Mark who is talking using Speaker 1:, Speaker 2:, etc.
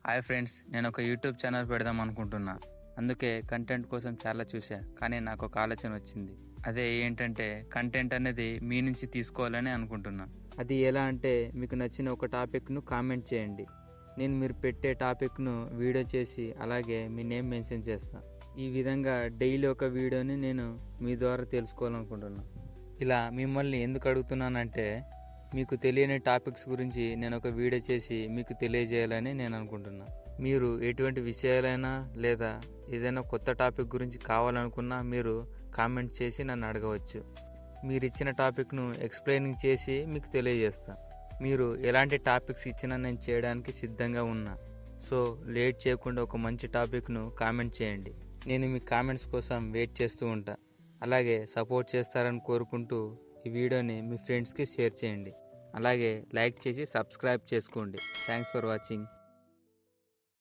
Speaker 1: Hi friends, నేను ఒక YouTube channel పెడదాం అనుకుంటున్నా. అందుకే కంటెంట్ కోసం చాలా చూసా, కానీ నాకు ఒక ఆలోచన వచ్చింది. అదే ఏంటంటే కంటెంట్ అనేది మీ నుంచి తీసుకోవాలని అనుకుంటున్నా. అది ఎలా అంటే, మీకు నచ్చిన ఒక టాపిక్ను కామెంట్ చేయండి. నేను మీరు పెట్టే టాపిక్ను వీడియో చేసి అలాగే మీ నేమ్ మెన్షన్ చేస్తా. ఈ విధంగా డైలీ ఒక వీడియోని నేను మీ ద్వారా తెలుసుకోవాలనుకుంటున్నా. ఇలా మిమ్మల్ని ఎందుకు అడుగుతున్నానంటే, మీకు తెలియని టాపిక్స్ గురించి నేను ఒక వీడియో చేసి మీకు తెలియజేయాలని నేను అనుకుంటున్నా. మీరు ఎటువంటి విషయాలైనా లేదా ఏదైనా కొత్త టాపిక్ గురించి కావాలనుకున్నా మీరు కామెంట్ చేసి నన్ను అడగవచ్చు. మీరు ఇచ్చిన టాపిక్ను ఎక్స్ప్లెయినింగ్ చేసి మీకు తెలియజేస్తా. మీరు ఎలాంటి టాపిక్స్ ఇచ్చినా నేను చేయడానికి సిద్ధంగా ఉన్నా. సో లేట్ చేయకుండా ఒక మంచి టాపిక్ను కామెంట్ చేయండి. నేను మీ కామెంట్స్ కోసం వెయిట్ చేస్తూ ఉంటా. అలాగే సపోర్ట్ చేస్తారని కోరుకుంటూ ఈ వీడియోని మీ ఫ్రెండ్స్కి షేర్ చేయండి. అలాగే లైక్ చేసి సబ్స్క్రైబ్ చేసుకోండి. Thanks for watching.